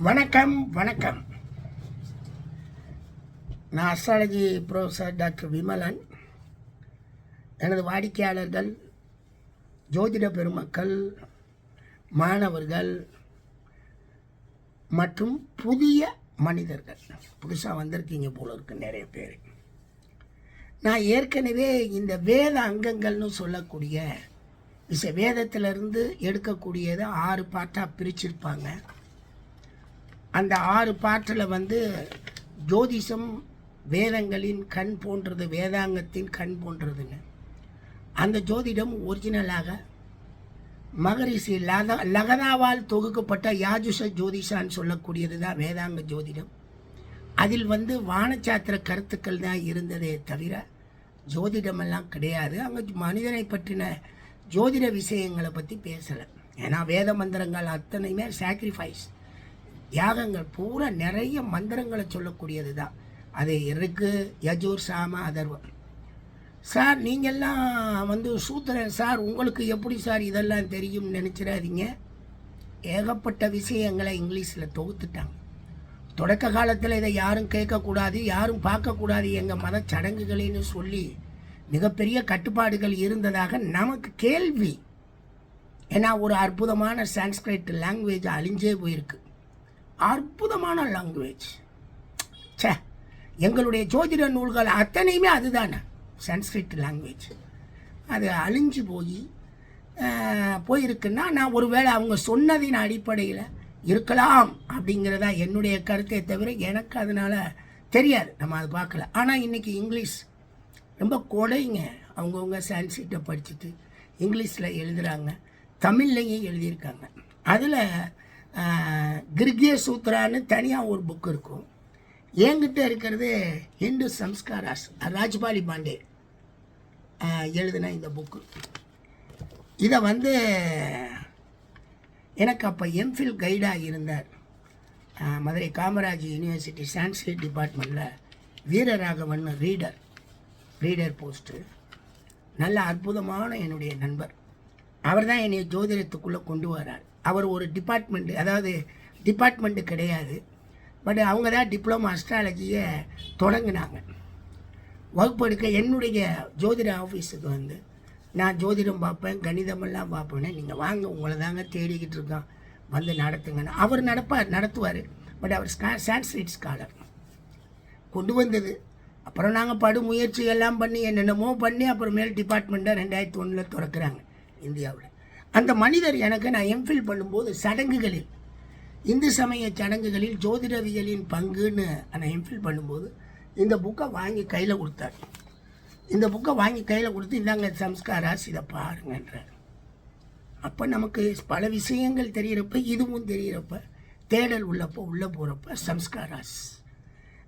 வணக்கம் வணக்கம். நான் அஸ்ட்ராலஜி ப்ரொஃபஸர் டாக்டர் விமலன். எனது வாடிக்கையாளர்கள், ஜோதிட பெருமக்கள், மாணவர்கள் மற்றும் புதிய மனிதர்கள், புதுசாக வந்திருக்கீங்க போல இருக்கு நிறைய பேர். நான் ஏற்கனவே இந்த வேத அங்கங்கள்னு சொல்லக்கூடிய வேதத்திலிருந்து எடுக்கக்கூடியதை 6 பாட்டாக பிரிச்சிருப்பாங்க. அந்த 6 பாட்டில் ஜோதிஷம் வேதங்களின் கண் போன்றது, வேதாங்கத்தின் கண் போன்றதுன்னு. அந்த ஜோதிடம் ஒரிஜினலாக மகரிஷி லகதாவால் தொகுக்கப்பட்ட யாஜுஷ ஜோதிஷான்னு சொல்லக்கூடியது தான் வேதாங்க ஜோதிடம். அதில் வானச்சாத்திர கருத்துக்கள் தான் இருந்ததே தவிர ஜோதிடமெல்லாம் கிடையாது. அங்கே மனிதனை பற்றின ஜோதிட விஷயங்களை பற்றி பேசலை. ஏன்னா வேத மந்திரங்கள் அத்தனையுமே சாக்ரிஃபைஸ், யாகங்கள் பூரா நிறைய மந்திரங்களை சொல்லக்கூடியது தான். அது இருக்கு யஜூர் சாம அதர்வம். சார் நீங்கள்லாம் சூத்திரன் சார், உங்களுக்கு எப்படி சார் இதெல்லாம் தெரியும்னு நினச்சிடாதீங்க. ஏகப்பட்ட விஷயங்களை இங்கிலீஷில் தொகுத்துட்டாங்க. தொடக்க காலத்தில் இதை யாரும் கேட்கக்கூடாது, யாரும் பார்க்கக்கூடாது, எங்கள் மத சடங்குகளின்னு சொல்லி மிகப்பெரிய கட்டுப்பாடுகள் இருந்ததாக நமக்கு கேள்வி. ஏன்னா ஒரு அற்புதமான சான்ஸ்கிரிட் லாங்குவேஜ் அழிஞ்சே போயிருக்கு. அற்புதமான லாங்குவேஜ். எங்களுடைய ஜோதிட நூல்கள் அத்தனையுமே அதுதானே சான்ஸ்கிரிட் லாங்குவேஜ். அது அழிஞ்சு போயிருக்குன்னா நான் ஒருவேளை அவங்க சொன்னதின் அடிப்படையில் இருக்கலாம் அப்படிங்கிறதா என்னுடைய கருத்தை தவிர எனக்கு அதனால் தெரியாது, நம்ம அதை பார்க்கல. ஆனால் இன்றைக்கி இங்கிலீஷ் ரொம்ப கொடைங்க. அவங்கவுங்க சான்ஸ்கிரிட்டை படிச்சுட்டு இங்கிலீஷில் எழுதுகிறாங்க, தமிழ்லையும் எழுதியிருக்காங்க. அதில் கிர்கிய சூத்ரான்னு தனியாக ஒரு புக் இருக்கும். என்கிட்ட இருக்கிறது ஹிந்து சம்ஸ்காராஸ், ராஜ்பாலி பாண்டே எழுதின இந்த புக்கு. இதை எனக்கு அப்போ எம்ஃபில் கைடாக இருந்தார் மதுரை காமராஜ் யூனிவர்சிட்டி சான்ஸ்கிரிட் டிபார்ட்மெண்ட்டில் வீரராகவன் ரீடர் போஸ்ட்டு. நல்ல அற்புதமான என்னுடைய நண்பர். அவர் தான் என்னை ஜோதிடத்துக்குள்ளே கொண்டு வரார். அவர் ஒரு டிபார்ட்மெண்ட்டு, அதாவது டிபார்ட்மெண்ட்டு கிடையாது, பட் அவங்க தான் டிப்ளமா அஸ்ட்ராலஜியை தொடங்கினாங்க. வகுப்பெடுக்க என்னுடைய ஜோதிட ஆஃபீஸுக்கு நான் ஜோதிடம் பார்ப்பேன், கணிதமெல்லாம் பார்ப்பேன். நீங்கள் வாங்க, உங்களை தாங்க தேடிக்கிட்டு இருக்கோம், நடத்துங்கன்னு. அவர் நடத்துவார். பட் அவர் சான்ஸ்கிரிட் ஸ்காலர் கொண்டு வந்தது. அப்புறம் நாங்கள் முயற்சி எல்லாம் பண்ணி என்னென்னமோ பண்ணி அப்புறமேல் டிபார்ட்மெண்ட்டை 2001 திறக்கிறாங்க இந்தியாவில். அந்த மனிதர் எனக்கு, நான் எம்ஃபில் பண்ணும்போது சடங்குகளில், இந்து சமய சடங்குகளில் ஜோதிடவியலின் பங்குன்னு நான் எம்ஃபில் பண்ணும்போது இந்த புக்கை வாங்கி கையில் கொடுத்தார். இந்த புக்கை வாங்கி கையில் கொடுத்து, இந்தாங்க சம்ஸ்காராஸ், இதை பாருங்கன்றார். அப்போ நமக்கு பல விஷயங்கள் தெரிகிறப்ப, இதுவும் தெரிகிறப்ப, தேடல் உள்ளே போகிறப்ப சம்ஸ்காராஸ்.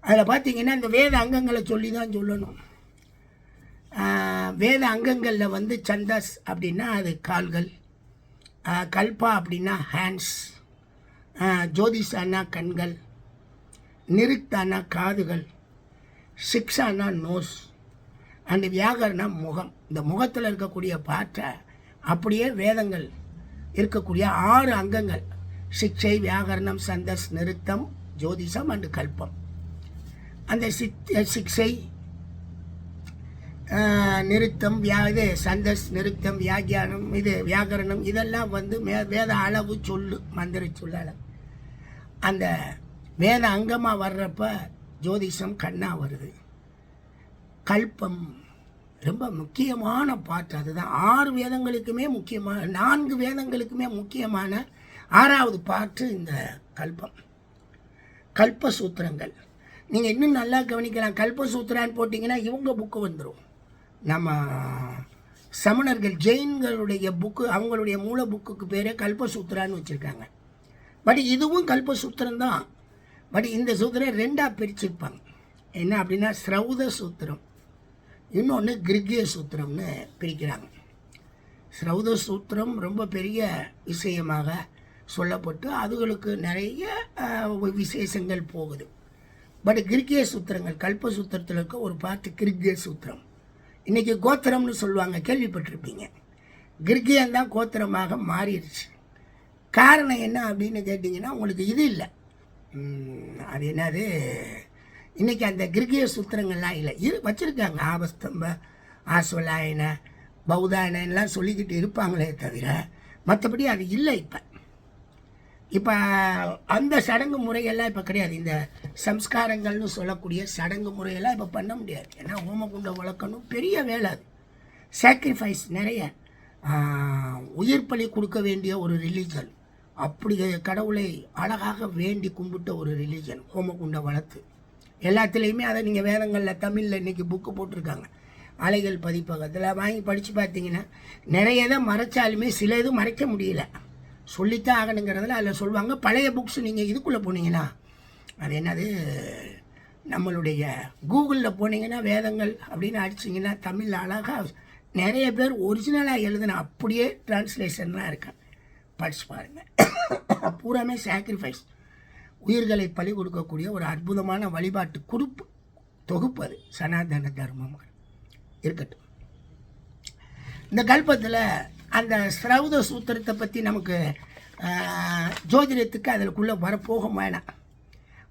அதில் பார்த்தீங்கன்னா இந்த வேத அங்கங்களை சொல்லி தான் சொல்லணும். வேத அங்கங்களில் சந்தாஸ் அப்படின்னா அது கால்கள், கல்பா அப்படின்னா ஹேண்ட்ஸ், ஜோதிஷானா கண்கள், நிருக்தானா காதுகள், சிக்ஷானா நோஸ், அண்ட் வியாகரணா முகம். இந்த முகத்தில் இருக்கக்கூடிய பாட்டை அப்படியே வேதங்கள் இருக்கக்கூடிய 6 அங்கங்கள், சிக்ஷை, வியாகரணம், சந்தஸ், நிருத்தம், ஜோதிஷம் அண்டு கல்பம். அந்த சிக்ஷை, நிருத்தம், சந்தஸ், நிருத்தம், வியாகியானம், வியாகரணம், இதெல்லாம் வேத அளவு சொல்லு, மந்திர சொல்ல. அந்த வேத அங்கமாக வர்றப்ப ஜோதிஷம் கண்ணாக வருது. கல்பம் ரொம்ப முக்கியமான பாட்டு. அதுதான் 6 வேதங்களுக்குமே முக்கியமான, 4 வேதங்களுக்குமே முக்கியமான 6வது பாட்டு இந்த கல்பம். கல்பசூத்திரங்கள் நீங்கள் இன்னும் நல்லா கவனிக்கலாம். கல்பசூத்திரான்னு போட்டிங்கன்னா இவங்க புக்கு வந்துடும். நம்ம சமணர்கள், ஜெயின்களுடைய புக்கு, அவங்களுடைய மூல புக்குக்கு பேரே கல்பசூத்திரான்னு வச்சுருக்காங்க. பட் இதுவும் கல்பசூத்திரம் தான். பட் இந்த சூத்திரம் 2ஆக பிரிச்சுருப்பாங்க. என்ன அப்படின்னா ஸ்ரௌத சூத்திரம், இன்னொன்று கிர்கிய சூத்திரம்னு பிரிக்கிறாங்க. ஸ்ரௌத சூத்திரம் ரொம்ப பெரிய விஷயமாக சொல்லப்பட்டு அதுகளுக்கு நிறைய விசேஷங்கள் போகுது. பட் கிர்கிய சூத்திரங்கள், கல்பசூத்திரத்தில் இருக்க ஒரு பாட்டு கிர்கிய சூத்திரம். இன்றைக்கி கோத்திரம்னு சொல்லுவாங்க, கேள்விப்பட்டிருப்பீங்க. கிர்கியன் தான் கோத்திரமாக மாறிடுச்சு. காரணம் என்ன அப்படின்னு கேட்டிங்கன்னா, உங்களுக்கு இது இல்லை, அது என்னது, இன்றைக்கி அந்த கிரிகிய சூத்திரங்கள்லாம் இல்லை, வச்சுருக்காங்க. ஆபஸ்தம்ப, ஆஸ்வலாயன, பௌதாயனெல்லாம் சொல்லிக்கிட்டு இருப்பாங்களே தவிர மற்றபடி அது இல்லை. இப்போ அந்த சடங்கு முறையெல்லாம் இப்போ கிடையாது. இந்த சம்ஸ்காரங்கள்னு சொல்லக்கூடிய சடங்கு முறையெல்லாம் இப்போ பண்ண முடியாது. ஏன்னா ஹோமகுண்டம் வளர்க்கணும், பெரிய வேலை. அது சாக்ரிஃபைஸ் நிறைய, உயிர் பலி கொடுக்க வேண்டிய ஒரு ரிலீஜன். அப்படி கடவுளை அழகாக வேண்டி கும்பிட்ட ஒரு ரிலீஜன் ஹோமகுண்டம் வளர்த்து. எல்லாத்துலேயுமே அதை நீங்கள் வேதங்களில் தமிழில் இன்றைக்கி புக்கு போட்டிருக்காங்க. அலைகள் பதிப்பகத்தில் வாங்கி படித்து பார்த்தீங்கன்னா நிறைய இதை மறைச்சாலுமே சில இது மறைக்க முடியல, சொல்லித்தான் ஆகணுங்கிறதுல அதில் சொல்லுவாங்க. பழைய புக்ஸ் நீங்கள் இதுக்குள்ளே போனீங்கன்னா, அது என்னது, நம்மளுடைய கூகுளில் போனீங்கன்னா வேதங்கள் அப்படின்னு அடிச்சிங்கன்னா தமிழில் அழகாக நிறைய பேர் ஒரிஜினலாக எழுதுன அப்படியே டிரான்ஸ்லேஷன்லாம் இருக்கேன், படிச்சு பாருங்கள். பூராமே சாக்ரிஃபைஸ், உயிர்களை பலி கொடுக்கக்கூடிய ஒரு அற்புதமான வழிபாட்டு தொகுப்பு அது சனாதன தர்மம் இருக்கட்டும். இந்த கல்பத்தில் அந்த ஸ்ரௌத சூத்திரத்தை பற்றி நமக்கு ஜோதிடத்துக்கு அதிலுக்குள்ளே வரப்போக வேணாம்.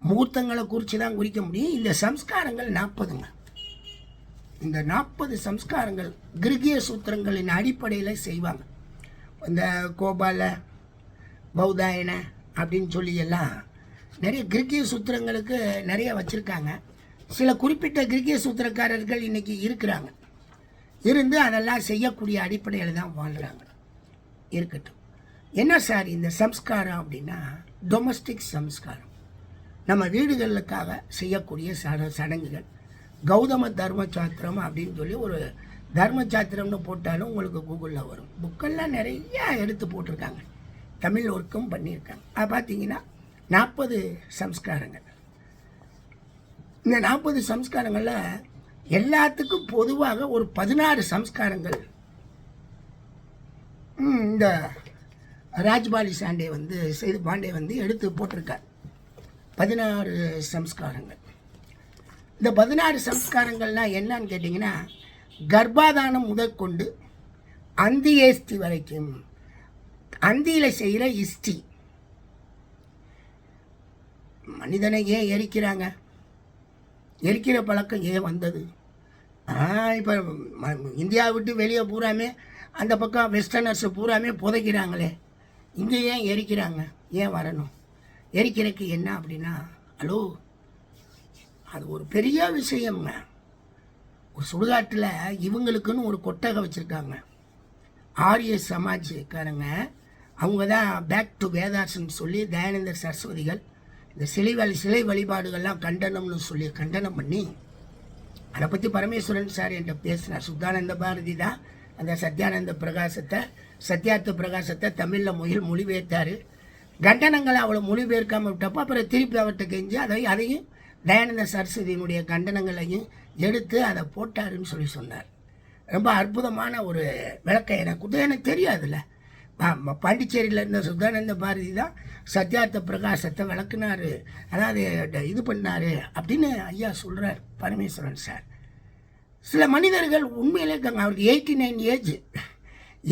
முகூர்த்தங்களை குறித்து தான் குறிக்க முடியும். இந்த சம்ஸ்காரங்கள் 40ங்க. இந்த 40 சம்ஸ்காரங்கள் கிரிகிய சூத்திரங்களின் அடிப்படையில் செய்வாங்க. இந்த கோபால, பௌதாயன அப்படின்னு சொல்லி எல்லாம் நிறைய கிரிகிய சூத்திரங்களுக்கு நிறைய வச்சுருக்காங்க. சில குறிப்பிட்ட கிரிகிய சூத்திரக்காரர்கள் இன்றைக்கி இருக்கிறாங்க, இருந்து அதெல்லாம் செய்யக்கூடிய அடிப்படையில் தான் வாழ்கிறாங்க. இருக்கட்டும். என்ன சார் இந்த சம்ஸ்காரம் அப்படின்னா, டொமஸ்டிக் சம்ஸ்காரம், நம்ம வீடுகளுக்காக செய்யக்கூடிய சடங்குகள். கௌதம தர்மசாஸ்திரம் அப்படின்னு சொல்லி ஒரு தர்மசாஸ்திரம்னு போட்டாலும் உங்களுக்கு கூகுளில் வரும். புக்கெல்லாம் நிறையா எடுத்து போட்டிருக்காங்க, தமிழ் ஒர்க்கும் பண்ணியிருக்காங்க. அது பார்த்தீங்கன்னா 40 சம்ஸ்காரங்கள். இந்த 40 சம்ஸ்காரங்களில் எல்லாத்துக்கும் பொதுவாக ஒரு 16 சம்ஸ்காரங்கள் இந்த ராஜ்பாலி பாண்டே வந்து எடுத்து போட்டிருக்கார். 16 சம்ஸ்காரங்கள். இந்த 16 சம்ஸ்காரங்கள்லாம் என்னன்னு கேட்டிங்கன்னா, கர்ப்பாதானம் முதற்கொண்டு அந்தியேஸ்தி வரைக்கும், அந்தியில் செய்கிற இஷ்டி. மனிதனை ஏன் எரிக்கிறாங்க, எரிக்கிற பழக்கம் ஏன் வந்தது? இப்போ இந்தியாவை விட்டு வெளியே பூராமே அந்த பக்கம் வெஸ்டர்னர்ஸை பூராமே புதைக்கிறாங்களே, இங்கே ஏன் எரிக்கிறாங்க, ஏன் வரணும்? எரிக்கிறதுக்கு என்ன அப்படின்னா, ஹலோ, அது ஒரு பெரிய விஷயம்ங்க. ஒரு சுடுகாட்டில் இவங்களுக்குன்னு ஒரு கொட்டகை வச்சுருக்காங்க. ஆரிய சமாஜ்காரங்க, அவங்க தான் பேக் டு வேதாஸ்ன்னு சொல்லி தயானந்தர் சரஸ்வதிகள் இந்த சிலை வழிபாடுகள்லாம் கண்டனம் பண்ணி அதை பற்றி பரமேஸ்வரன் சார் என்கிட்ட பேசினார். சுத்தானந்த பாரதி தான் அந்த சத்யார்த்த பிரகாசத்தை தமிழில் மொழிபெயர்த்தார். கண்டனங்களை அவ்வளோ மொழிபெயர்க்காமல் விட்டப்போ அப்புறம் திருப்பி அவர்கிட்ட கெஞ்சு அதையும் தயானந்த சரஸ்வதியினுடைய கண்டனங்களையும் எடுத்து அதை போட்டாருன்னு சொல்லி சொன்னார். ரொம்ப அற்புதமான ஒரு விளக்கம். எனக்கு தெரியாதுல்ல. பாண்டிச்சேரியில் இருந்த சுத்தானந்த பாரதி தான் சத்யார்த்த பிரகாசத்தை விளக்குனார், அதாவது இது பண்ணார் அப்படின்னு ஐயா சொல்கிறார் பரமேஸ்வரன் சார். சில மனிதர்கள் உண்மையிலே இருக்காங்க, அவருக்கு 89 ஏஜ்,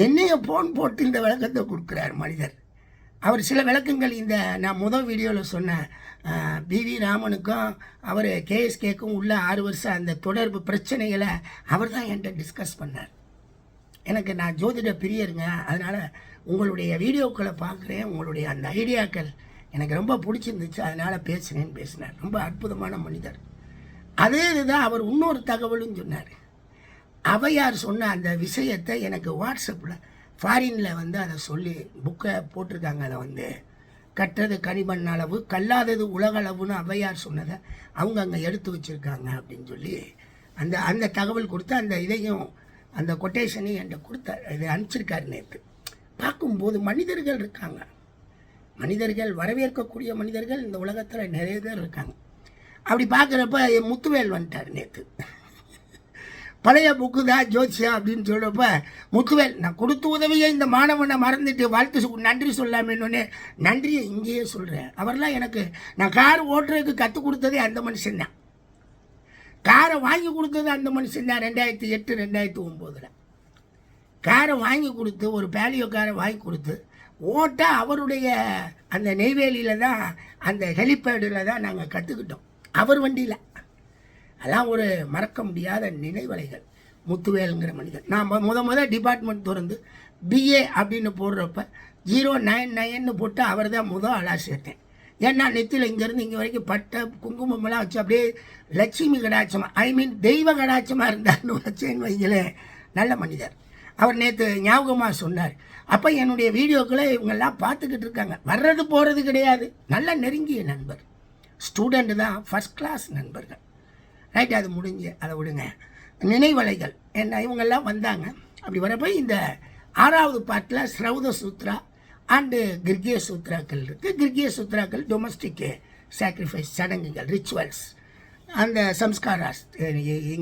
என்னைய ஃபோன் போட்டு இந்த விளக்கத்தை கொடுக்குறார் மனிதர். அவர் சில விளக்கங்கள் இந்த நான் முதல் வீடியோவில் சொன்ன பிவி ராமனுக்கும் அவர் கேஎஸ்கேக்கும் உள்ள 6 வருஷம் அந்த தொடர்பு பிரச்சனைகளை அவர் தான் என்கிட்ட டிஸ்கஸ் பண்ணார். நான் ஜோதிட பிரியருங்க, அதனால் உங்களுடைய வீடியோக்களை பார்க்குறேன், உங்களுடைய அந்த ஐடியாக்கள் எனக்கு ரொம்ப பிடிச்சிருந்துச்சு, அதனால் பேசினார். ரொம்ப அற்புதமான மனிதர். அதே இதுதான் அவர் இன்னொரு தகவலும் சொன்னார். அவையார் சொன்ன அந்த விஷயத்தை எனக்கு வாட்ஸ்அப்பில் ஃபாரினில் வந்து அதை சொல்லி புக்கை போட்டிருக்காங்க. அதை கற்றது கனிமண் அளவு, கல்லாதது உலகளவுன்னு அவையார் சொன்னதை அவங்க அங்கே எடுத்து வச்சுருக்காங்க அப்படின்னு சொல்லி அந்த தகவல் கொடுத்து அந்த இதையும் அந்த கொட்டேஷனையும் என்கிட்ட கொடுத்தார். இதை அனுப்பிச்சிருக்காரு நேற்று. பார்க்கும்போது மனிதர்கள் இருக்காங்க, மனிதர்கள் வரவேற்கக்கூடிய மனிதர்கள் இந்த உலகத்தில் நிறைய பேர் இருக்காங்க. அப்படி பார்க்குறப்ப முத்துவேல் வந்துட்டார் நேற்று. பழைய புக்கு தான் ஜோதிஷா அப்படின்னு சொல்கிறப்ப முத்துவேல், நான் கொடுத்த உதவியை இந்த மாணவனை மறந்துட்டு நன்றி சொல்லாமேன்னு நன்றியை இங்கேயே சொல்கிறேன். அவர்லாம் நான் கார் ஓட்டுறதுக்கு கற்றுக் கொடுத்ததே அந்த மனுஷன்தான், காரை வாங்கி கொடுத்தது அந்த மனுஷன்தான். 2008 2009 காரை வாங்கி கொடுத்து, ஒரு பேலியோ காரை வாங்கி கொடுத்து ஓட்டாக அவருடைய அந்த நெய்வேலியில் தான் அந்த ஹெலிபேடில் தான் நாங்கள் கற்றுக்கிட்டோம், அவர் வண்டியில். அதெல்லாம் ஒரு மறக்க முடியாத நினைவலைகள். முத்துவேலுங்கிற மனிதன் நான் முத டிபார்ட்மெண்ட் திறந்து பிஏ அப்படின்னு போடுறப்ப 099 போட்டு அவர் தான் ஆளாக சேர்த்தேன். ஏன்னா நெத்தியில் இங்கேருந்து இங்கே வரைக்கும் பட்டை குங்குமமெல்லாம் வச்சு அப்படியே லட்சுமி கடாட்சமாக தெய்வ கடாட்சமாக இருந்தார்னு வச்சேன்னு வைங்களேன். நல்ல மனிதர். அவர் நேற்று ஞாபகமாக சொன்னார். அப்போ என்னுடைய வீடியோக்களை இவங்கெல்லாம் பார்த்துக்கிட்டு இருக்காங்க. வர்றது போகிறது கிடையாது, நல்ல நெருங்கிய நண்பர். ஸ்டூடெண்ட்டு தான், ஃபஸ்ட் கிளாஸ் நண்பர்கள். ரைட், அது முடிஞ்சு அதை விடுங்க. நினைவலைகள் என்ன, இவங்கெல்லாம் வந்தாங்க. அப்படி வரப்போ இந்த 6வது பார்ட்டில் ஸ்ரௌத சூத்ரா அண்டு கிர்கிய சூத்ராக்கள் இருக்குது. கிர்கிய சூத்ராக்கள் டொமஸ்டிக் சாக்ரிஃபைஸ் சடங்குகள், ரிச்சுவல்ஸ், அந்த சம்ஸ்காராஸ்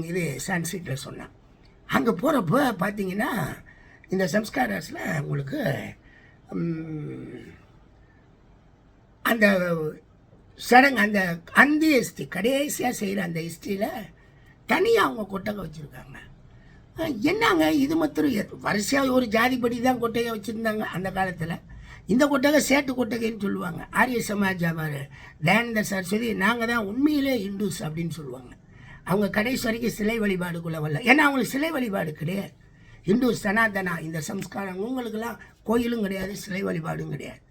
இது சான்ஸ்கிரிட்டில் சொன்னான். அங்கே போகிறப்போ பார்த்தீங்கன்னா இந்த சம்ஸ்காராஸில் உங்களுக்கு அந்த சடங்கு, அந்த அந்திய ஹிஸ்ட்ரி கடைசியாக செய்கிற அந்த ஹிஸ்ட்ரியில் தனியாக அவங்க கொட்டகை வச்சுருக்காங்க. என்னங்க இது மாத்திரம் வரிசையாக ஒரு ஜாதிப்படி தான் கொட்டகை வச்சுருந்தாங்க அந்த காலத்தில். இந்த கொட்டகை சேட்டு கொட்டகைன்னு சொல்லுவாங்க. ஆரிய சமாஜ் அவர் தயானந்த சரஸ்வதி நாங்கள் தான் உண்மையிலே இந்துஸ் அப்படின்னு சொல்லுவாங்க. அவங்க கடைசி வரைக்கும் சிலை வழிபாடுக்குள்ளே வரல. ஏன்னா அவங்களுக்கு சிலை வழிபாடு கிடையாது. இந்து சனாதனா இந்த சம்ஸ்காரம் இவங்களுக்கெல்லாம் கோயிலும் கிடையாது, சிலை வழிபாடும் கிடையாது.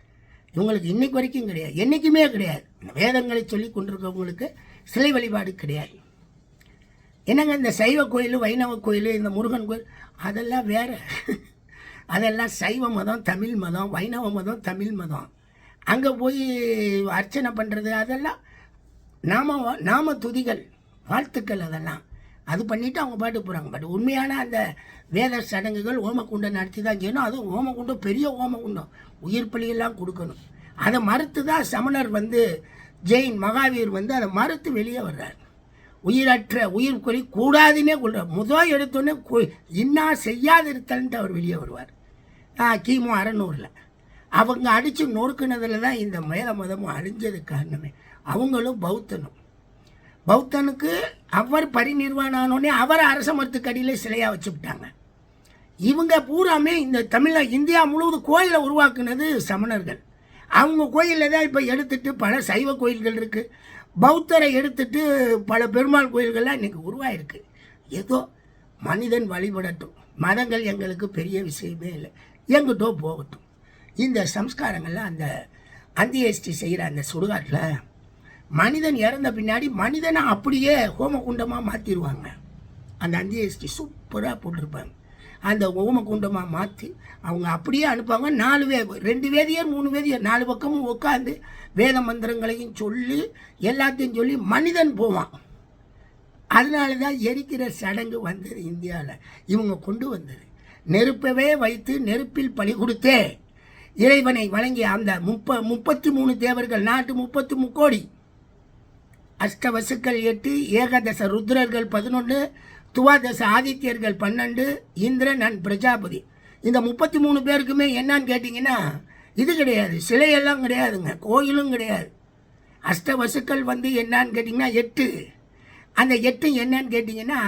இவங்களுக்கு இன்னைக்கு வரைக்கும் கிடையாது, என்றைக்குமே கிடையாது. வேதங்களை சொல்லி கொண்டிருக்கவங்களுக்கு சிலை வழிபாடு கிடையாது. என்னங்க இந்த சைவ கோயில், வைணவ கோயில், இந்த முருகன் கோயில் அதெல்லாம் வேறு. அதெல்லாம் சைவ மதம், தமிழ் மதம், வைணவ மதம், தமிழ் மதம். அங்கே போய் அர்ச்சனை பண்ணுறது அதெல்லாம் நாம துதிகள், வாழ்த்துக்கள், அதெல்லாம் அது பண்ணிவிட்டு அவங்க பாட்டு போகிறாங்க. பட் உண்மையான அந்த வேத சடங்குகள் ஓமக்குண்டம் நடத்தி தான் செய்யணும். அதுவும் ஓமக்குண்டம் பெரிய ஓமக்குண்டம், உயிர் பலியெல்லாம் கொடுக்கணும். அதை மறுத்து தான் சமணர் ஜெயின் மகாவீர் அதை மறுத்து வெளியே வர்றார். உயிரற்ற உயிர் கொலை கூடாதுன்னே கொள்கிறார். முதல் எடுத்தோடனே இன்னா செய்யாதிருத்தல்ன்ட்டு அவர் வெளியே வருவார். கிமு 600 அவங்க அடித்து நொறுக்குனதில் தான் இந்த மேல மதமும் அழிஞ்சதுக்கு காரணமே. அவங்களும் பௌத்தனுக்கு அவர் பரிநிர்வாணானோடனே அவர் அரச மரத்துக்கடியில் சிலையாக வச்சுவிட்டாங்க. இவங்க பூராமே இந்த இந்தியா முழுவதும் கோயிலை உருவாக்குனது சமணர்கள். அவங்க கோயிலில் தான் இப்போ எடுத்துட்டு பல சைவ கோயில்கள் இருக்குது. பௌத்தரை எடுத்துட்டு பல பெருமாள் கோயில்கள்லாம் இன்றைக்கி உருவாயிருக்கு. ஏதோ மனிதன் வழிபடட்டும், மதங்கள் எங்களுக்கு பெரிய விஷயமே இல்லை, எங்கிட்டோ போகட்டும். இந்த சம்ஸ்காரங்கள்லாம் அந்த அந்தியேஷ்டி செய்கிற அந்த சுடுகாட்டில் மனிதன் இறந்த பின்னாடி மனிதனை அப்படியே ஹோமகுண்டமாக மாற்றிடுவாங்க. அந்த அந்தியேஷ்டி சூப்பராக போட்டிருப்பாங்க. அந்த ஹோமகுண்டமாக மாற்றி அவங்க அப்படியே அனுப்பாங்க. 2 வேதியர் 3 வேதியர் 4 பக்கமும் உட்காந்து வேத மந்திரங்களையும் சொல்லி எல்லாத்தையும் சொல்லி மனிதன் போவான். அதனால தான் எரிக்கிற சடங்கு வந்தது இந்தியாவில். இவங்க கொண்டு வந்தது நெருப்பவே வைத்து நெருப்பில் பலி கொடுத்தே இறைவனை வழங்கிய அந்த 33 தேவர்கள், நாட்டு 33 கோடி, அஷ்டவசுக்கள் 8, ஏகாதச ருத்ரர்கள் 11, துவாதச ஆதித்யர்கள் 12, இந்திரன் அண்ட் பிரஜாபதி. இந்த 33 பேருக்குமே என்னன்னு கேட்டிங்கன்னா இது கிடையாது, சிலையெல்லாம் கிடையாதுங்க, கோயிலும் கிடையாது. அஷ்டவசுக்கள் என்னான்னு கேட்டிங்கன்னா 8. அந்த 8 என்னன்னு கேட்டிங்கன்னா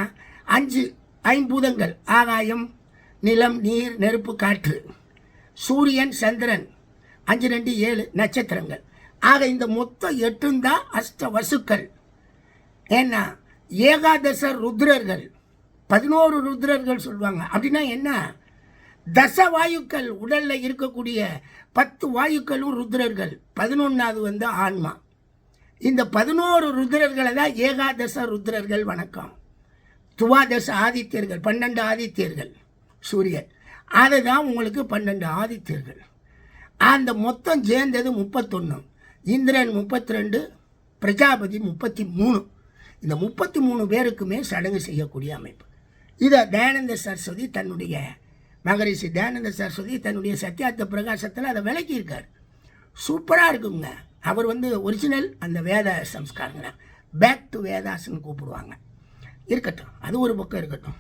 5 ஐம்பூதங்கள், ஆகாயம், நிலம், நீர், நெருப்பு, காற்று, சூரியன், சந்திரன், 5 2 7 நட்சத்திரங்கள். ஆக இந்த மொத்தம் 8 தான் அஷ்டவசுக்கள். ஏன்னா ஏகாதச ருத்ரர்கள் 11 ருத்ரர்கள் சொல்லுவாங்க. அப்படின்னா என்ன, தச வாயுக்கள் உடலில் இருக்கக்கூடிய 10 வாயுக்களும் ருத்ரர்கள், 11வது ஆன்மா. இந்த 11 ருத்ரர்களை தான் ஏகாதச ருத்ரர்கள் வணக்கம். துவாதச ஆதித்யர்கள் 12 ஆதித்யர்கள், சூரியன், அதுதான் உங்களுக்கு 12 ஆதித்யர்கள். அந்த மொத்தம் சேர்ந்தது 31. இந்திரன் 32, பிரஜாபதி 33. இந்த 33 பேருக்குமே சடங்கு செய்யக்கூடிய அமைப்பு. இதை தயானந்த சரஸ்வதி தன்னுடைய மகரிஷி தயானந்த சரஸ்வதி தன்னுடைய சத்தியார்த்த பிரகாசத்தில் அதை விளக்கியிருக்கார். சூப்பராக இருக்குங்க. அவர் ஒரிஜினல் அந்த வேத சம்ஸ்காரங்க, பேக் டு வேதாஸ்ன்னு கூப்பிடுவாங்க. இருக்கட்டும், அது ஒரு பக்கம் இருக்கட்டும்.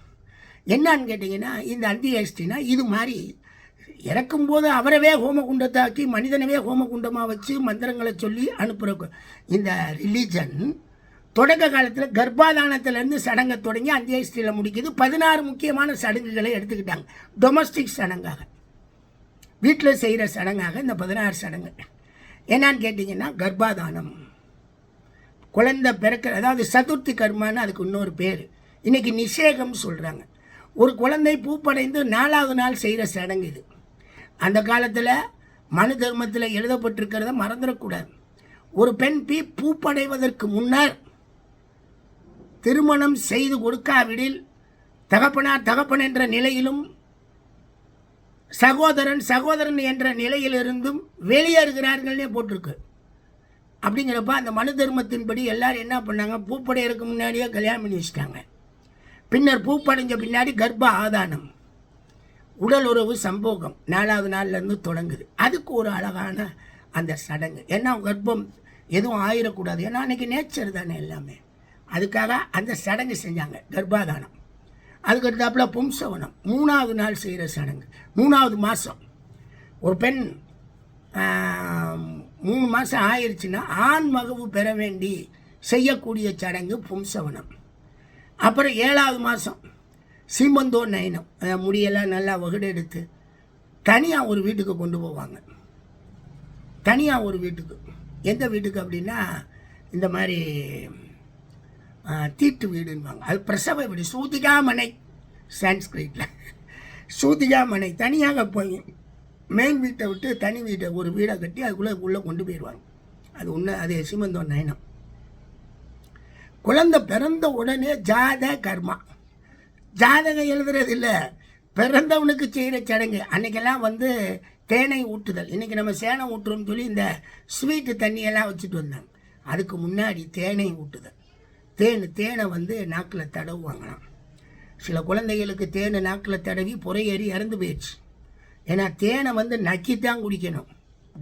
என்னான்னு கேட்டிங்கன்னா இந்த அந்தியேஷ்டினா இது மாதிரி இறக்கும்போது அவரவே ஹோமகுண்டத்தாக்கி மனிதனவே ஹோமகுண்டமாக வச்சு மந்திரங்களை சொல்லி அனுப்புகிற இந்த ரிலீஜன் தொடக்க காலத்தில் கர்ப்பாதானத்திலேருந்து சடங்கை தொடங்கி அந்தியேஷ்டியில் முடிக்குது. 16 முக்கியமான சடங்குகளை எடுத்துக்கிட்டாங்க டொமஸ்டிக் சடங்காக. வீட்டில் செய்கிற சடங்காக இந்த 16 சடங்கு. என்னான்னு கேட்டிங்கன்னா கர்ப்பாதானம், குழந்தை பிறக்கிற, அதாவது சதுர்த்தி கர்மான்னு அதுக்கு இன்னொரு பேர். இன்றைக்கி நிஷேகம் சொல்கிறாங்க. ஒரு குழந்தை பூப்படைந்து 4வது நாள் செய்கிற சடங்கு இது. அந்த காலத்தில் மனு தர்மத்தில் எழுதப்பட்டிருக்கிறத மறந்துடக்கூடாது. ஒரு பெண் பூப்படைவதற்கு முன்னர் திருமணம் செய்து கொடுக்காவிடில் தகப்பன் என்ற நிலையிலும் சகோதரன் என்ற நிலையிலிருந்தும் வெளியேறுகிறார்கள்னே போட்டிருக்கு. அப்படிங்கிறப்ப அந்த மனு தர்மத்தின்படி எல்லாரும் என்ன பண்ணாங்க, பூப்படைகிறதுக்கு முன்னாடியே கல்யாணம் பண்ணி வச்சுட்டாங்க. பின்னர் பூப்படைஞ்ச பின்னாடி கர்ப்ப ஆதானம், உடல் உறவு சம்போகம் 4வது நாள்லேருந்து தொடங்குது. அதுக்கு ஒரு அழகான அந்த சடங்கு. ஏன்னா கர்ப்பம் எதுவும் ஆயிடக்கூடாது, ஏன்னா அன்றைக்கி நேச்சர் தானே எல்லாமே. அதுக்காக அந்த சடங்கு செஞ்சாங்க, கர்ப்பாதானம். அதுக்கு அடுத்தாப்புல பும்சவனம், 3வது நாள் செய்கிற சடங்கு. 3வது மாதம் ஒரு பெண் 3 மாதம் ஆயிடுச்சுன்னா ஆண் மகவு பெற வேண்டி செய்யக்கூடிய சடங்கு பும்சவனம். அப்புறம் 7வது மாதம் சீமந்தோ நயனம், முடியெல்லாம் நல்லா வகுடு எடுத்து தனியாக ஒரு வீட்டுக்கு கொண்டு போவாங்க. தனியாக ஒரு வீட்டுக்கு, எந்த வீட்டுக்கு அப்படின்னா இந்த மாதிரி தீட்டு வீடுன்னுவாங்க. அது பிரசவ வீடு, சூதிகாமனை சான்ஸ்கிரிட்டில். சூதிகாமனை தனியாக போய் மெயின் வீட்டை விட்டு தனி வீட்டை ஒரு வீடை கட்டி அதுக்குள்ளே கொண்டு போயிடுவாங்க. அது ஒன்று, அது சீமந்தோ நயனம். குழந்தை பிறந்த உடனே கர்மா, ஜாதகம் எழுதுறது இல்லை, பிறந்தவனுக்கு செய்கிற சடங்கு. அன்றைக்கெல்லாம் தேனை ஊட்டுதல். இன்றைக்கி நம்ம சேனை ஊட்டுறோம்னு சொல்லி இந்த ஸ்வீட்டு தண்ணியெல்லாம் வச்சுட்டு வந்தாங்க. அதுக்கு முன்னாடி தேனை ஊட்டுதல். தேனை நாக்கில் தடவுவாங்களாம். சில குழந்தைகளுக்கு தேனை நாக்கில் தடவி புறையேறி இறந்து போயிடுச்சு. ஏன்னா தேனை நக்கித்தான் குடிக்கணும்,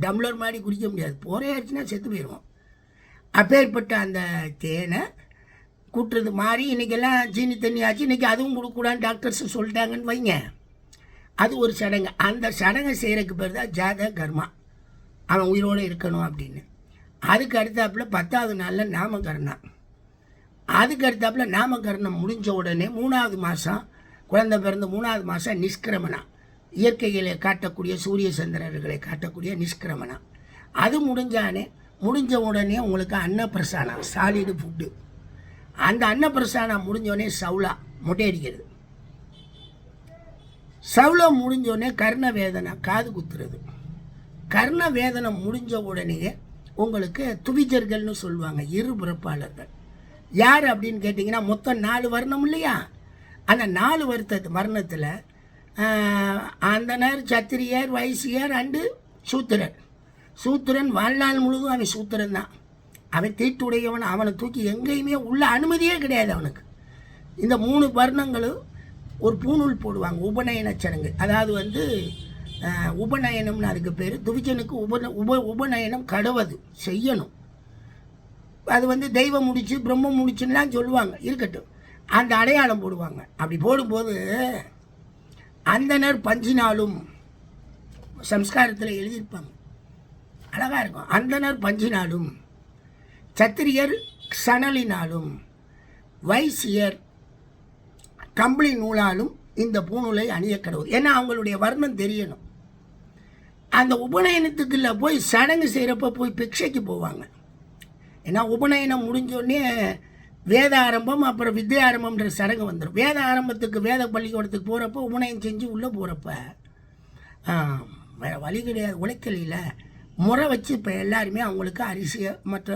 டம்ளர் மாதிரி குடிக்க முடியாது, புறையேறிச்சுன்னா செத்து போயிடுவோம். அப்பேற்பட்ட அந்த தேனை கூட்டுறது மாதிரி இன்றைக்கெல்லாம் சீனி தண்ணி ஆச்சு. இன்றைக்கி அதுவும் கொடுக்கூடாதுன்னு டாக்டர்ஸ் சொல்லிட்டாங்கன்னு வைங்க. அது ஒரு சடங்கு. அந்த சடங்கை செய்கிறதுக்கு பேர் தான் கர்மா, அவன் உயிரோடு இருக்கணும் அப்படின்னு. அதுக்கு அடுத்தாப்புல 10வது நாளில் நாமகரணம். அதுக்கு அடுத்தாப்புல நாமகரணம் முடிஞ்ச உடனே 3வது மாதம், குழந்தை பிறந்த 3வது மாதம் நிஷ்கிரமணம், இயற்கைகளை காட்டக்கூடிய சூரிய சந்திரர்களை காட்டக்கூடிய நிஷ்கிரமணம். அது முடிஞ்ச உடனே உங்களுக்கு அன்னப்பிரசானம், சாலிடு ஃபுட்டு. அந்த அன்னப்பிரசானம் முடிஞ்சோடனே சவுளா, மொட்டை அடிக்கிறது. சவுளா முடிஞ்சோடனே கர்ண வேதனை, காது குத்துறது. கர்ண வேதனை முடிஞ்ச உடனே உங்களுக்கு துவிஜர்கள்னு சொல்லுவாங்க, இரு பிறப்பாளர்கள். யார் அப்படின்னு கேட்டிங்கன்னா மொத்தம் 4 வர்ணம் இல்லையா? அந்த 4 வர்ணத்தில் அந்தனர், சத்திரியர், வைசியர் அண்டு சூத்திரன். சூத்திரன் வாழ்நாள் முழுதும் அவன் சூத்திரன் தான். அவன் தீட்டுடையவன், அவனை தூக்கி எங்கேயுமே உள்ள அனுமதியே கிடையாது அவனுக்கு. இந்த 3 வர்ணங்களும் ஒரு பூநூல் போடுவாங்க, உபநயன சடங்கு. அதாவது உபநயனம்னு அதுக்கு பேர். துவிஜனுக்கு உபநயனம் கடவுது செய்யணும். அது தெய்வம் முடிச்சு பிரம்மம் முடிச்சுன்னெலாம் சொல்லுவாங்க, இருக்கட்டும். அந்த அடையாளம் போடுவாங்க. அப்படி போடும்போது அந்தனர் பஞ்சினாலும் சம்ஸ்காரத்தில் எழுதியிருப்பாங்க, அழகாக இருக்கும். அந்தனர் பஞ்சினாலும், சத்திரியர் சணலினாலும், வைசியர் கம்பளி நூலாலும் இந்த பூநூலை அணிய கடவுள். ஏன்னா அவங்களுடைய வர்ணம் தெரியணும். அந்த உபநயனத்துக்குள்ள போய் சடங்கு செய்கிறப்ப போய் பிக்ஷைக்கு போவாங்க. ஏன்னா உபநயனம் முடிஞ்சோடனே வேத ஆரம்பம், அப்புறம் வித்யா ஆரம்பம்ன்ற சடங்கு வந்துடும். வேத ஆரம்பத்துக்கு வேத பள்ளிக்கூடத்துக்கு போகிறப்ப, உபநயம் செஞ்சு உள்ளே போகிறப்ப வேறு வழி கிடையாது, உழைக்கலையில் முறை வச்சு இப்போ எல்லாருமே அவங்களுக்கு அரிசியை மற்ற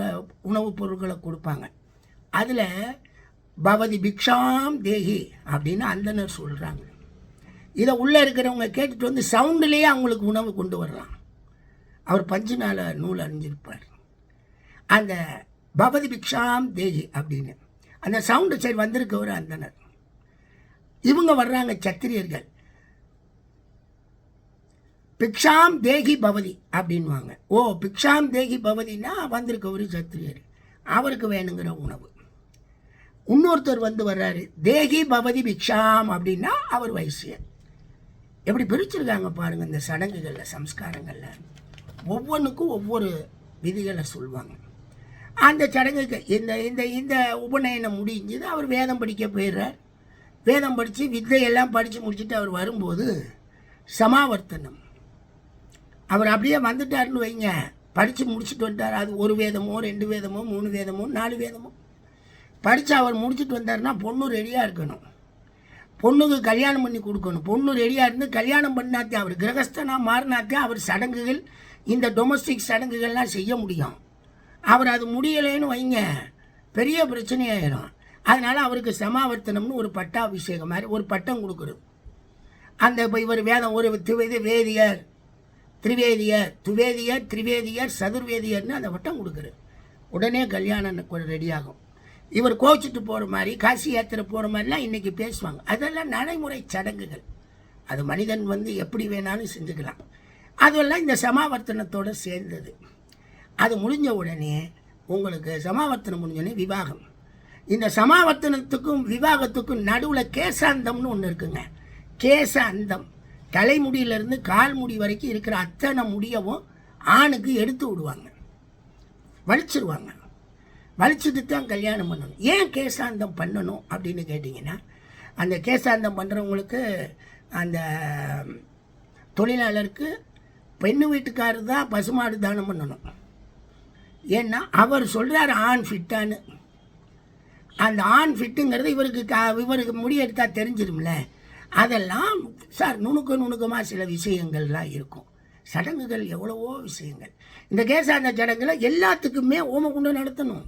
உணவுப் பொருட்களை கொடுப்பாங்க. அதில் பவதி பிக்ஷாம் தேகி அப்படின்னு அந்தனர் சொல்கிறாங்க. இதை உள்ளே இருக்கிறவங்க கேட்டுட்டு சவுண்டுலேயே அவங்களுக்கு உணவு கொண்டு வரலாம். அவர் பஞ்சுநாள நூல் அறிஞ்சிருப்பார். அந்த பவதி பிக்ஷாம் தேகி அப்படின்னு அந்த சவுண்டு சைடு வந்திருக்கவர் அந்தனர். இவங்க வர்றாங்க சத்திரியர்கள், பிக்ஷாம் தேகி பவதி அப்படின்வாங்க. ஓ, பிக்ஷாம் தேகி பவதினா வந்திருக்கவர் சத்திரியர், அவருக்கு வேணுங்கிற உணவு. இன்னொருத்தர் வர்றாரு, தேகி பவதி பிக்ஷாம் அப்படின்னா அவர் வைசியர். எப்படி பிரிச்சிருக்காங்க பாருங்கள் இந்த சடங்குகளில், சம்ஸ்காரங்களில். ஒவ்வொன்றுக்கும் ஒவ்வொரு விதிகளை சொல்லுவாங்க. அந்த சடங்குக்கு இந்த இந்த இந்த உபநயனம் முடிஞ்சது. அவர் வேதம் படிக்க போயிடுறார். வேதம் படித்து வித்தையெல்லாம் படித்து முடிச்சுட்டு அவர் வரும்போது சமாவர்த்தனம், அவர் அப்படியே வந்துட்டாருன்னு வைங்க, படித்து முடிச்சுட்டு வந்துட்டார். அது 1 வேதமோ 2 வேதமோ 3 வேதமோ 4 வேதமோ படித்து அவர் முடிச்சுட்டு வந்தார்னா பொண்ணு ரெடியாக இருக்கணும், பொண்ணுக்கு கல்யாணம் பண்ணி கொடுக்கணும். பொண்ணு ரெடியாக இருந்து கல்யாணம் பண்ணாத்தே அவர் கிரகஸ்தனாக மாறினாத்தே அவர் சடங்குகள், இந்த டொமஸ்டிக் சடங்குகள்லாம் செய்ய முடியும். அவர் அது முடியலைன்னு வைங்க, பெரிய பிரச்சனையாயிடும். அதனால் அவருக்கு சமாவர்த்தனம்னு ஒரு பட்டாபிஷேகம் மாதிரி ஒரு பட்டம் கொடுக்குறது. அந்த இப்போ இவர் வேதம் ஒரு வேதியர், திரிவேதியர், துவேதியர், திரிவேதியர், சதுர்வேதியர்னு அந்த பட்டம் கொடுக்குறது. உடனே கல்யாணம் ரெடியாகும். இவர் கோச்சிட்டு போகிற மாதிரி, காசி யாத்திரை போகிற மாதிரிலாம் இன்றைக்கி பேசுவாங்க. அதெல்லாம் நடைமுறை சடங்குகள். அது மனிதன் எப்படி வேணாலும் செஞ்சுக்கலாம். அதெல்லாம் இந்த சமாவர்த்தனத்தோடு சேர்ந்தது. அது முடிஞ்ச உடனே உங்களுக்கு சமாவர்த்தனம் முடிஞ்சோடனே விவாகம். இந்த சமாவர்த்தனத்துக்கும் விவாகத்துக்கும் நடுவில் கேசாந்தம்னு ஒன்று இருக்குங்க. கேச அந்தம், தலைமுடியிலேருந்து கால் முடி வரைக்கும் இருக்கிற அத்தனை முடியவும் ஆணுக்கு எடுத்து விடுவாங்க, வலிச்சிருவாங்க. வலிச்சுட்டு தான் கல்யாணம் பண்ணணும். ஏன் கேசாந்தம் பண்ணணும் அப்படின்னு கேட்டிங்கன்னா, அந்த கேசாந்தம் பண்ணுறவங்களுக்கு அந்த தொழிலாளருக்கு பெண்ணு வீட்டுக்காரர் தான் பசுமாடு தானம் பண்ணணும். ஏன்னா அவர் சொல்கிறார் ஆண் ஃபிட்டான்னு. அந்த ஆண் ஃபிட்டுங்கிறது இவருக்கு முடி எடுத்தால் தெரிஞ்சிடும்ல. அதெல்லாம் சார் நுணுக்கமாக சில விஷயங்கள்லாம் இருக்கும். சடங்குகள் எவ்வளவோ விஷயங்கள். இந்த கேசாந்த சடங்குல எல்லாத்துக்குமே ஓமகுண்டம் நடத்தணும்,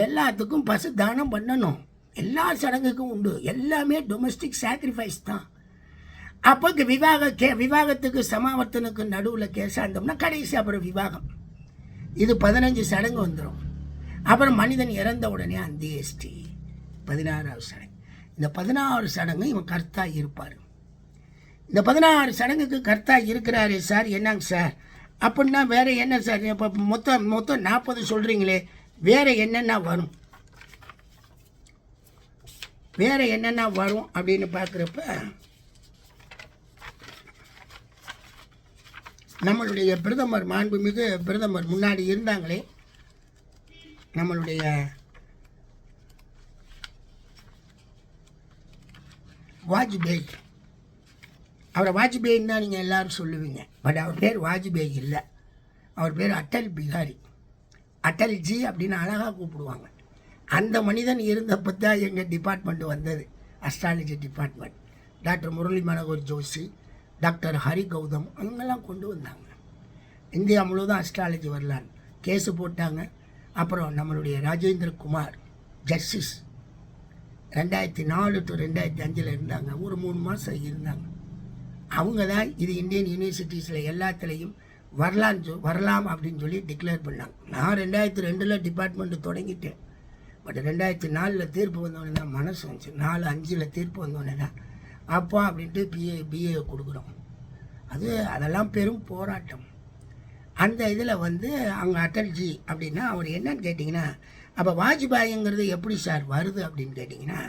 எல்லாத்துக்கும் பசு தானம் பண்ணணும், எல்லா சடங்குக்கும் உண்டு. எல்லாமே டொமஸ்டிக் சாக்ரிஃபைஸ் தான். அப்போ விவாகத்துக்கு சமாவர்த்தனுக்கு நடுவில் கேசாந்தம்னா கடைசி அப்புறம் விவாகம். இது 15 சடங்கு வந்துடும். அப்புறம் மனிதன் இறந்த உடனே அந்தியேஷ்டி 16வது சடங்கு. இந்த 16 சடங்கு இவன் கர்த்தா இருப்பார். இந்த 16 சடங்குக்கு கர்த்தா இருக்கிறாரு சார். என்னங்க சார் அப்படின்னா வேறு என்ன சார்? இப்போ மொத்தம் 40 சொல்கிறீங்களே, வேறு என்னென்ன வரும்? வேறு என்னென்ன வரும் அப்படின்னு பார்க்குறப்ப நம்மளுடைய பிரதமர், மாண்புமிகு பிரதமர் முன்னாடி இருந்தாங்களே, நம்மளுடைய வாஜ்பேயி, அவரை வாஜ்பேயின்னு தான் நீங்கள் எல்லோரும் சொல்லுவீங்க. பட் அவர் பேர் வாஜ்பேயி இல்லை, அவர் பேர் அட்டல் பிகாரி. அட்டல்ஜி அப்படின்னு அழகாக கூப்பிடுவாங்க. அந்த மனிதன் இருந்தப்போ தான் எங்கள் டிபார்ட்மெண்ட் வந்தது, astrology department. Doctor Murli Manohar Joshi, doctor Hari Gautam, அவங்கெல்லாம் கொண்டு வந்தாங்க. இந்தியா முழுவதும் அஸ்ட்ராலஜி வரலான்னு கேஸு போட்டாங்க. அப்புறம் நம்மளுடைய ராஜேந்திர குமார் ஜஸ்டிஸ் 2004 to 2005 இருந்தாங்க. ஒரு 3 மாதம் இருந்தாங்க. அவங்க தான் இது இந்தியன் யூனிவர்சிட்டிஸில் எல்லாத்துலேயும் வரலாம் அப்படின்னு சொல்லி டிக்ளேர் பண்ணாங்க. நான் 2002 டிபார்ட்மெண்ட்டு தொடங்கிட்டேன். பட் 2004 தீர்ப்பு வந்தோடனே தான் மனசு வந்துச்சு. 4-5 தீர்ப்பு வந்தோடனே தான் அப்பா அப்படின்ட்டு பிஏ கொடுக்குறோம். அதெல்லாம் பெரும் போராட்டம். அந்த இதில் அவங்க அட்டல்ஜி அப்படின்னா அவர் என்னன்னு கேட்டிங்கன்னா, அப்போ வாஜ்பாய்ங்கிறது எப்படி சார் வருது அப்படின்னு கேட்டிங்கன்னா,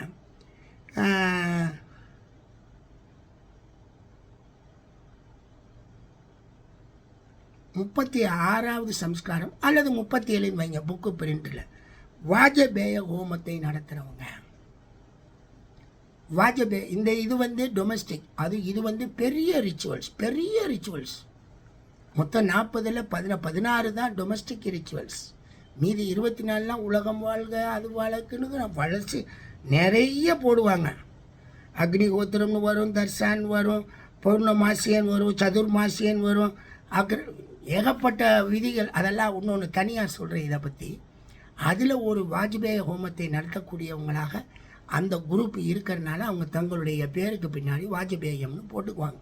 36வது சம்ஸ்காரம் அல்லது 37 வைங்க புக்கு பிரிண்டில், வாஜபேய ஹோமத்தை நடத்துகிறவங்க. வாஜபே இந்த இது டொமஸ்டிக், இது பெரிய ரிச்சுவல்ஸ். மொத்தம் 40ல் 16 தான் டொமஸ்டிக் ரிச்சுவல்ஸ். மீதி 24லாம் உலகம் வாழ்க அது வாழ்க்குன்னு வளர்ச்சி நிறைய போடுவாங்க. அக்னிஹோத்திரம்னு வரும், தர்சான் வரும், பௌர்ணமாசியன் வரும், சதுர்மாசியன் வரும், ஏகப்பட்ட விதிகள். அதெல்லாம் இன்னொன்று தனியாக சொல்கிறேன் இதை பற்றி. அதில் ஒரு வாஜ்பேய ஹோமத்தை நடத்தக்கூடியவங்களாக அந்த குரூப் இருக்கிறனால அவங்க தங்களுடைய பேருக்கு பின்னாடி வாஜ்பேயம்னு போட்டுக்குவாங்க.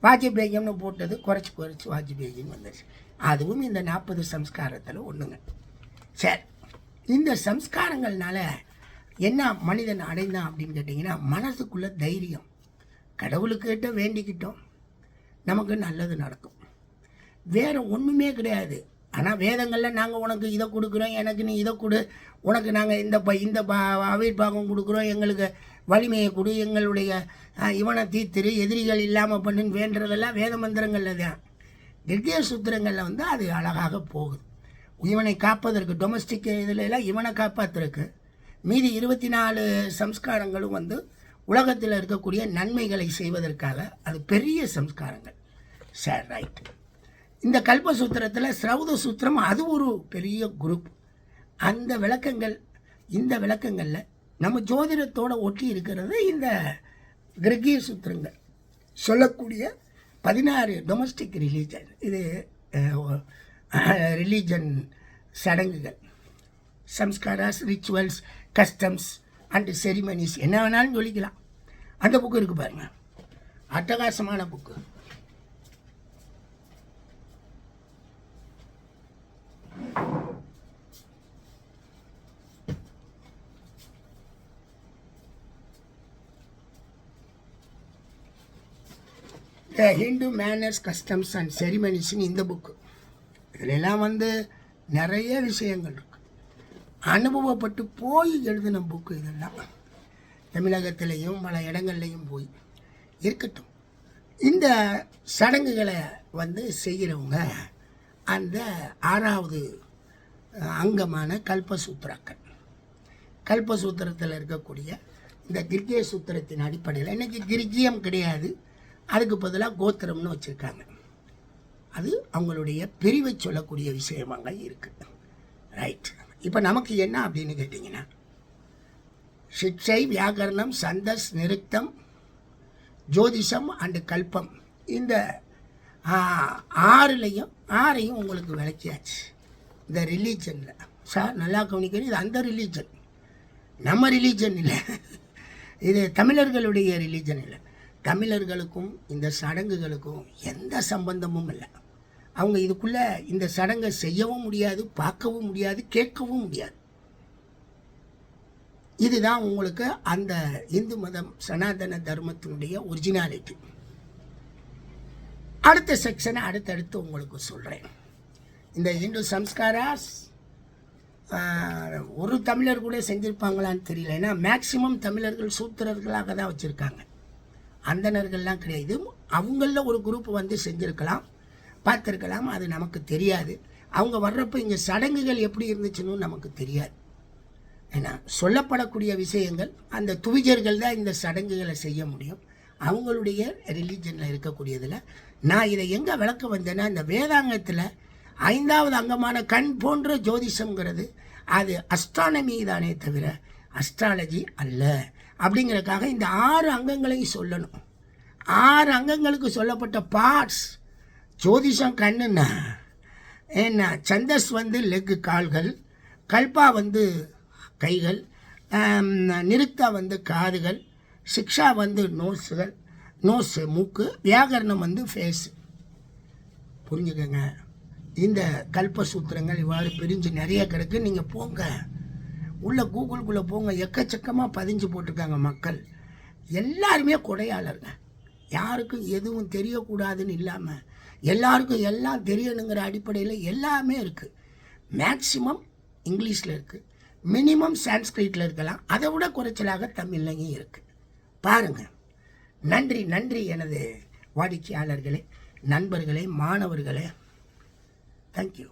வாஜ்பேயம்னு போட்டது குறைச்சி வாஜ்பேயின்னு வந்துடுச்சு. அதுவும் இந்த 40 சம்ஸ்காரத்தில் ஒன்றுங்க. சரி, இந்த சம்ஸ்காரங்கள்னால என்ன மனிதன் அடைந்தான் அப்படின்னு கேட்டிங்கன்னா, மனசுக்குள்ளே தைரியம். கடவுளுக்கிட்ட வேண்டிக்கிட்டோம், நமக்கு நல்லது நடக்கும். வேறு ஒன்றுமே கிடையாது. ஆனால் வேதங்களில் நாங்கள் உனக்கு இதை கொடுக்குறோம், எனக்கு நீ இதை கொடு, உனக்கு நாங்கள் இந்த அவிர்வாகம் கொடுக்குறோம், எங்களுக்கு வலிமையை கொடு, எங்களுடைய இவனை தீர்த்திரு, எதிரிகள் இல்லாமல் பண்ணுன்னு வேண்டுறதெல்லாம் வேத மந்திரங்களில் தான். நிர்தேய சூத்திரங்களில் அது அழகாக போகுது. இவனை காப்பதற்கு டொமஸ்டிக் இதில் எல்லாம் இவனை காப்பாற்றுறதுக்கு மீதி 24 சம்ஸ்காரங்களும் உலகத்தில் இருக்கக்கூடிய நன்மைகளை செய்வதற்காக அது பெரிய சம்ஸ்காரங்கள். சரி, ரைட். இந்த கல்பசூத்திரத்தில் ஸ்ரௌத சூத்திரம் அது ஒரு பெரிய குரூப். அந்த விளக்கங்கள் இந்த விளக்கங்களில் நம்ம ஜோதிடத்தோடு ஒட்டி இருக்கிறது இந்த கிரகிய சூத்திரங்கள் சொல்லக்கூடிய 16 டொமஸ்டிக் ரிலீஜன். இது ரிலீஜன் சடங்குகள், சம்ஸ்காராஸ், ரிச்சுவல்ஸ், கஸ்டம்ஸ் அண்ட் செரிமனிஸ், என்ன வேணாலும் சொல்லிக்கலாம். அந்த புக்கு இருக்குது பாருங்கள், அட்டகாசமான book. Hindu manners, customs and செரிமனிஸ்னு இந்த புக்கு. இதிலெல்லாம் நிறைய விஷயங்கள் இருக்குது. அனுபவப்பட்டு போய் எழுதின புக்கு இதெல்லாம். தமிழகத்திலையும் பல இடங்கள்லையும் போய் இருக்கட்டும். இந்த சடங்குகளை செய்கிறவங்க அந்த 6வது அங்கமான கல்பசூத்திராக்கள். கல்பசூத்திரத்தில் இருக்கக்கூடிய இந்த கிர்கிய சூத்திரத்தின் அடிப்படையில் இன்றைக்கி கிர்கியம் கிடையாது, அதுக்கு பதிலாக கோத்திரம்னு வச்சுருக்காங்க. அது அவங்களுடைய பிரிவை சொல்லக்கூடிய விஷயமாக இருக்குது. ரைட். இப்போ நமக்கு என்ன அப்படின்னு கேட்டிங்கன்னா, சிக்ஷை, வியாக்கரணம், சந்தஸ், நிருக்தம், ஜோதிஷம் அண்டு கல்பம், இந்த 6ஐயும் உங்களுக்கு விளக்கியாச்சு. இந்த ரிலீஜனில் சார் நல்லா கவனிக்கணும், இது அந்த ரிலீஜன், நம்ம ரிலீஜன் இல்லை, இது தமிழர்களுடைய ரிலீஜன் இல்லை. தமிழர்களுக்கும் இந்த சடங்குகளுக்கும் எந்த சம்பந்தமும் இல்லை. அவங்க இதுக்குள்ளே இந்த சடங்கை செய்யவும் முடியாது, பார்க்கவும் முடியாது, கேட்கவும் முடியாது. இதுதான் உங்களுக்கு அந்த இந்து மதம் சனாதன தர்மத்தினுடைய ஒரிஜினாலிட்டி. அடுத்த செக்ஷனை அடுத்தடுத்து உங்களுக்கு சொல்கிறேன். இந்த இந்து சம்ஸ்காராஸ் ஒரு தமிழர் கூட செஞ்சுருப்பாங்களான்னு தெரியல. ஏன்னா மேக்சிமம் தமிழர்கள் சூத்திரர்களாக தான் வச்சுருக்காங்க, அந்தணர்கள்லாம் கிடையாது. அவங்களில் ஒரு குரூப் செஞ்சுருக்கலாம், பார்த்துருக்கலாம், அது நமக்கு தெரியாது. அவங்க வர்றப்போ இங்கே சடங்குகள் எப்படி இருந்துச்சுன்னு நமக்கு தெரியாது. ஏன்னா சொல்லப்படக்கூடிய விஷயங்கள் அந்த துவிஜர்கள் தான் இந்த சடங்குகளை செய்ய முடியும், அவங்களுடைய ரிலீஜனில் இருக்கக்கூடியதில். நான் இதை எங்கே விளக்க வந்தேன்னா, இந்த வேதாங்கத்தில் 5வது அங்கமான கண் போன்ற ஜோதிஷங்கிறது அது அஸ்ட்ரானமி தானே தவிர அஸ்ட்ராலஜி அல்ல. அப்படிங்கிறதுக்காக இந்த 6 அங்கங்களையும் சொல்லணும். 6 அங்கங்களுக்கு சொல்லப்பட்ட பார்ட்ஸ். ஜோதிஷம் கண்ணுன்னா என்ன, சந்தஸ் லெக்கு கால்கள், கல்பா கைகள், நிருக்தா காதுகள், சிக்ஷா நோஸுகள், நோஸு மூக்கு, வியாகரணம் ஃபேஸு. புரிஞ்சுக்கங்க. இந்த கல்பசூத்திரங்கள் இவ்வாறு பிரிஞ்சு நிறைய கிடக்கு. நீங்கள் போங்க, உள்ள கூகுளுக்குள்ளே போங்க, எக்கச்சக்கமாக பதிஞ்சு போட்டிருக்காங்க மக்கள். எல்லாருமே கொடையாளருங்க. யாருக்கும் எதுவும் தெரியக்கூடாதுன்னு இல்லாமல் எல்லாருக்கும் எல்லாம் தெரியணுங்கிற அடிப்படையில் எல்லாமே இருக்குது. மேக்சிமம் இங்கிலீஷில் இருக்குது, மினிமம் சான்ஸ்கிரிட்டில் இருக்கலாம், அதை விட குறைச்சலாக தமிழ்லையும் இருக்குது. பாருங்கள். நன்றி நன்றி எனது வாடிக்கையாளர்களே, நண்பர்களே, மாணவர்களே. தேங்க்யூ.